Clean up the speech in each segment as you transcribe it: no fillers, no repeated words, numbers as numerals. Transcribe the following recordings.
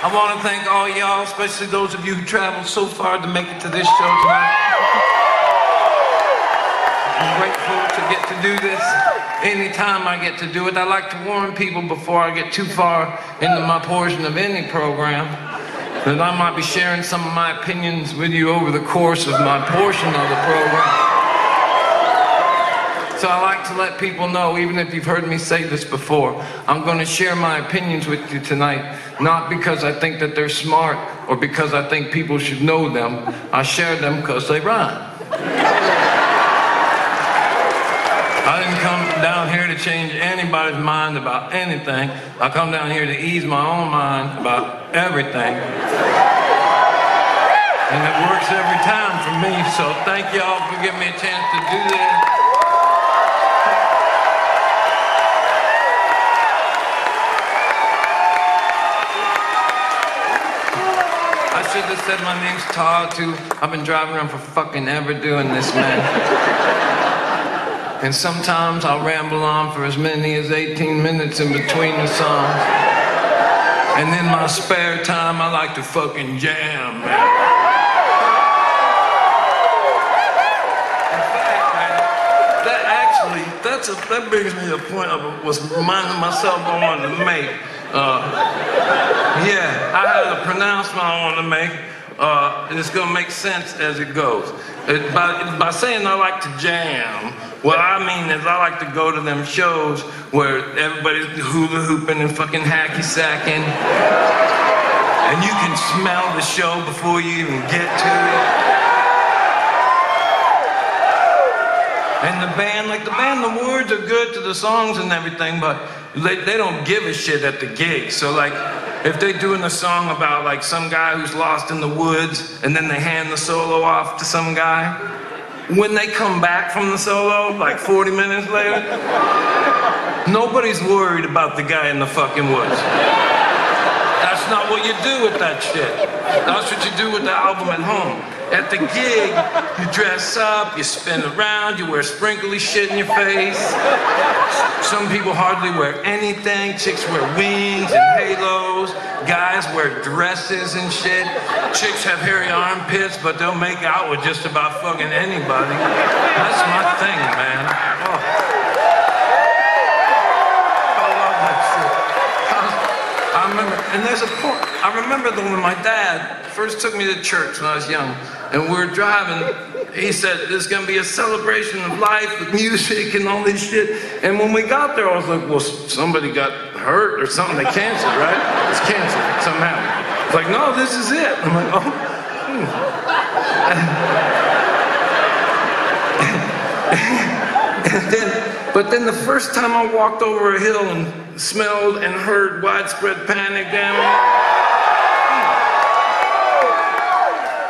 I want to thank all y'all, especially those of you who traveled so far to make it to this show tonight. I'm grateful to get to do this anytime I get to do it. I like to warn people before I get too far into my portion of any program that I might be sharing some of my opinions with you over the course of my portion of the program. So I like to let people know, even if you've heard me say this before, I'm going to share my opinions with you tonight, not because I think that they're smart or because I think people should know them. I share them because they rhyme. I didn't come down here to change anybody's mind about anything. I come down here to ease my own mind about everything. And it works every time for me, so thank y'all for giving me a chance to do this. I should have said my name's Todd, too. I've been driving around for fucking ever doing this, man. And sometimes I'll ramble on for as many as 18 minutes in between the songs. And in my spare time, I like to fucking jam, man. In fact, man, that brings me to a point I was reminding myself I wanted to make. Yeah, I had a pronouncement I want to make, and it's going to make sense as it goes. By saying I like to jam, what I mean is I like to go to them shows where everybody's hula hooping and fucking hacky sacking, and you can smell the show before you even get to it. And the band, the words are good to the songs and everything, but they don't give a shit at the gig. So like, if they're doing a song about like some guy who's lost in the woods and then they hand the solo off to some guy, when they come back from the solo, like 40 minutes later, nobody's worried about the guy in the fucking woods. That's not what you do with that shit. That's what you do with the album at home. At the gig, you dress up, you spin around, you wear sprinkly shit in your face. Some people hardly wear anything. Chicks wear wings and halos. Guys wear dresses and shit. Chicks have hairy armpits, but they'll make out with just about fucking anybody. That's my thing, man. Oh. I love that shit. I remember, and there's a point. I remember when my dad first took me to church when I was young, and we were driving, he said, there's gonna be a celebration of life with music and all this shit. And when we got there, I was like, well, somebody got hurt or something. They canceled, right? It's canceled, something happened. It's like, no, this is it. I'm like, oh. But then the first time I walked over a hill and smelled and heard widespread panic damage,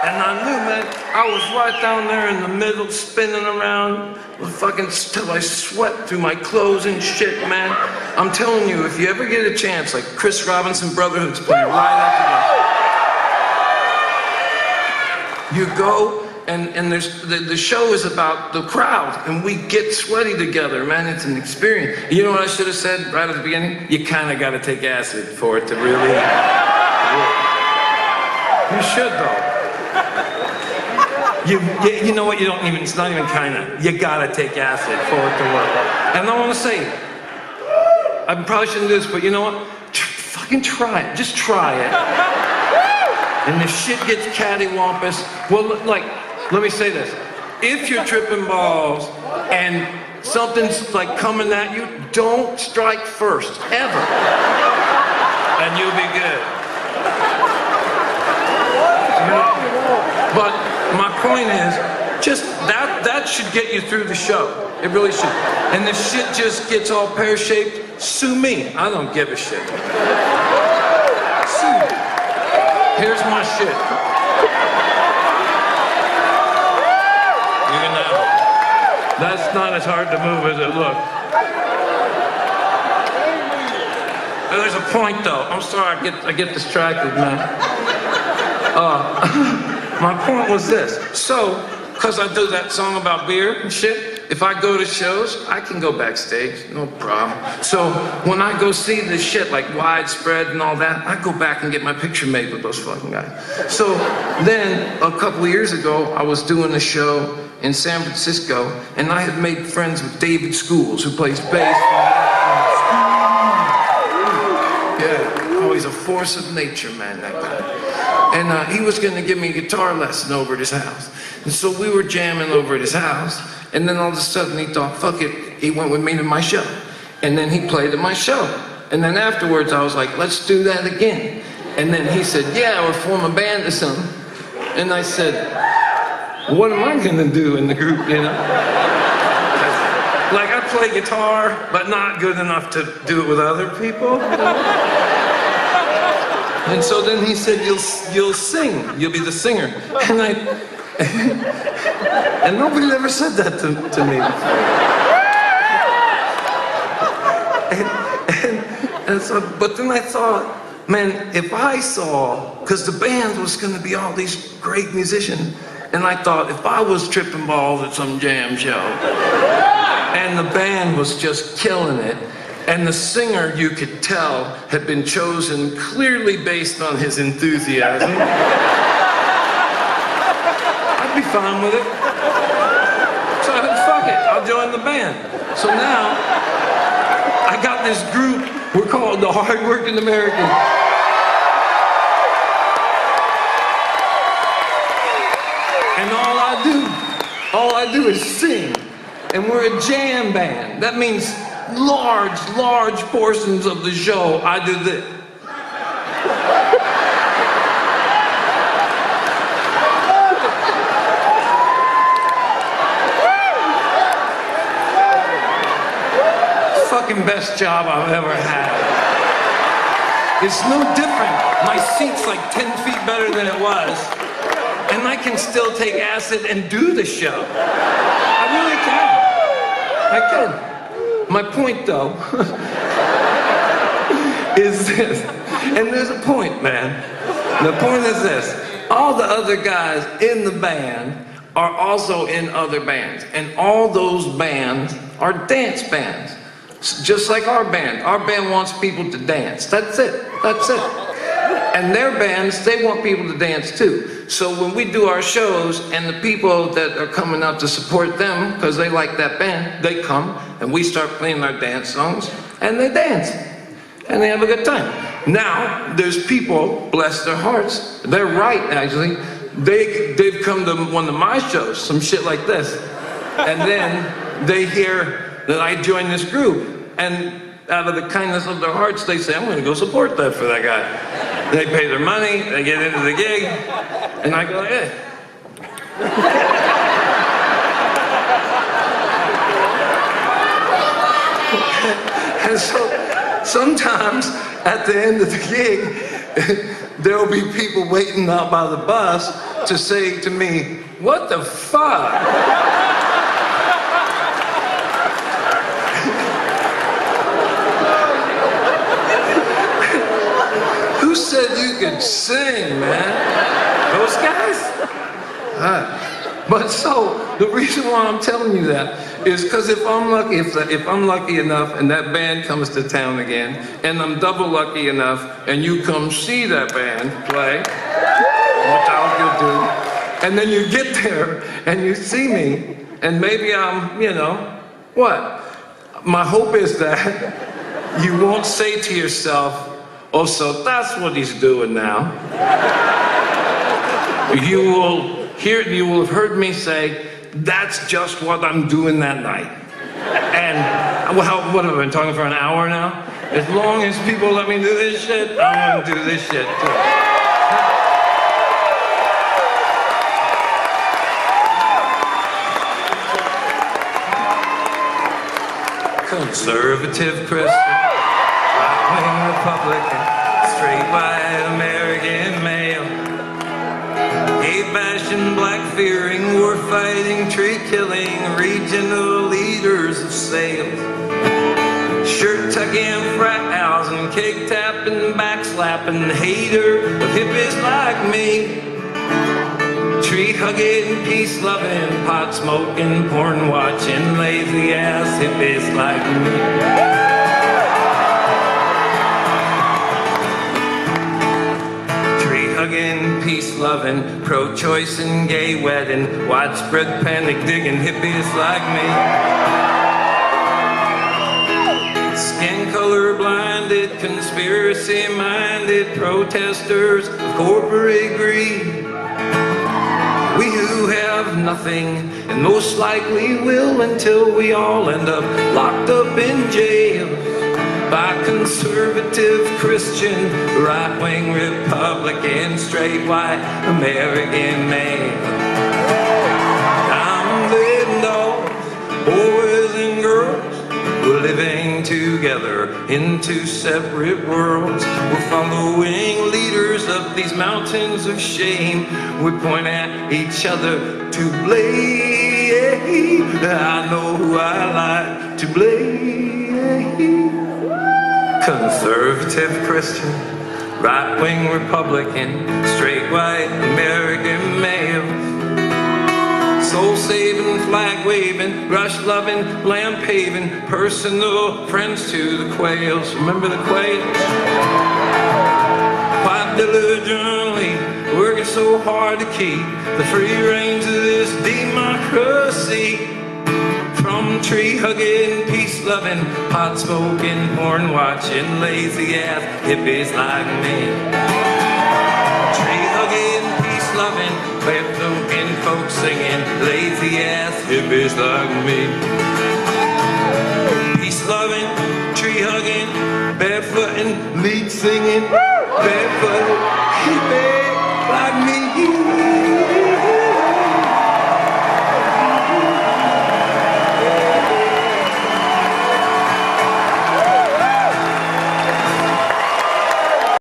and I knew, man, I was right down there in the middle, spinning around, fucking till I sweat through my clothes and shit, man. I'm telling you, if you ever get a chance, like Chris Robinson Brotherhood's playing right after that. You go, and there's the show is about the crowd, and we get sweaty together, man. It's an experience. You know what I should have said right at the beginning? You kind of got to take acid for it to really work. You should, though. You know what? You don't even. It's not even kinda. You gotta take acid for it to work. And I want to say, I probably shouldn't do this, but you know what? Fucking try it. Just try it. And if shit gets cattywampus, well, like, let me say this: if you're tripping balls and something's like coming at you, don't strike first, ever, and you'll be good. But my point is, just that should get you through the show. It really should. And if shit just gets all pear-shaped, sue me. I don't give a shit. Sue me. Here's my shit. You can have it. That's not as hard to move as it looks. There's a point, though. I'm sorry, I get distracted, man. My point was this. So, because I do that song about beer and shit, if I go to shows, I can go backstage, no problem. So when I go see this shit like Widespread and all that, I go back and get my picture made with those fucking guys. So then a couple of years ago, I was doing a show in San Francisco, and I had made friends with David Schools, who plays bass. Yeah, oh, he's a force of nature, man, that guy. And he was gonna give me a guitar lesson over at his house. And so we were jamming over at his house, and then all of a sudden he thought, fuck it, he went with me to my show. And then he played at my show. And then afterwards I was like, let's do that again. And then he said, yeah, we'll form a band or something. And I said, what am I gonna do in the group, you know? Like, I play guitar, but not good enough to do it with other people. And so then he said, you'll sing, you'll be the singer. And and nobody ever said that to me before. And so, but then I thought, man, if I saw, because the band was gonna be all these great musicians, and I thought, if I was tripping balls at some jam show, and the band was just killing it, and the singer, you could tell, had been chosen clearly based on his enthusiasm, I'd be fine with it. So I said, fuck it, I'll join the band. So now, I got this group, we're called the Hardworking Americans. And all I do is sing. And we're a jam band. That means large portions of the show, I do this. Fucking best job I've ever had. It's no different. My seat's like 10 feet better than it was. And I can still take acid and do the show. I really can. I can. My point, though, is this. And there's a point, man. The point is this. All the other guys in the band are also in other bands. And all those bands are dance bands. Just like our band. Our band wants people to dance. That's it. That's it. And their bands, they want people to dance too. So when we do our shows and the people that are coming out to support them, because they like that band, they come and we start playing our dance songs and they dance. And they have a good time. Now, there's people, bless their hearts, they're right actually, they've come to one of my shows, some shit like this. And then they hear that I joined this group. And out of the kindness of their hearts, they say, I'm gonna go support that for that guy. They pay their money, they get into the gig, and I go, hey. And so sometimes at the end of the gig, there will be people waiting out by the bus to say to me, what the fuck? Who said you could sing, man? Those guys? But so, the reason why I'm telling you that is because if I'm lucky, if I'm lucky enough and that band comes to town again, and I'm double lucky enough and you come see that band play, which I hope you'll do, and then you get there and you see me, and maybe I'm, you know, what? My hope is that you won't say to yourself, oh, so that's what he's doing now. You will have heard me say, that's just what I'm doing that night. And, well, what have I been talking for an hour now? As long as people let me do this shit, I'm gonna do this shit too. Conservative Christian, right-wing Republican, straight white American male, hate bashing, black fearing, war fighting, tree killing, regional leaders of sales, shirt tucking, frat housing, cake tapping, backslapping, hater of hippies like me, Tree hugging, peace loving, pot smoking, porn watching, lazy ass hippies like me. Tree hugging, peace loving, pro-choice and gay wedding, widespread panic digging hippies like me. Skin color blinded, conspiracy minded protesters of corporate greed. We who have nothing, and most likely will until we all end up locked up in jail by conservative Christian, right-wing Republican, straight white American male. I'm letting dogs, boys and girls, we're living together in two separate worlds. We're following leaders up these mountains of shame. We point at each other to blame. I know who I like to blame. Conservative Christian, right-wing Republican, straight white American male. Soul-saving, flag-waving, rush-loving, lamp-paving, personal friends to the quails. Remember the quails? Quite diligently, working so hard to keep the free reins of this democracy. From tree-hugging, peace-loving, pot-smoking, porn-watching, lazy-ass hippies like me. Tree-hugging, peace-loving, lip-looking, folks singing, lazy-ass hippies like me. Peace-loving, tree-hugging, barefooting, lead-singing, barefoot hippie like me.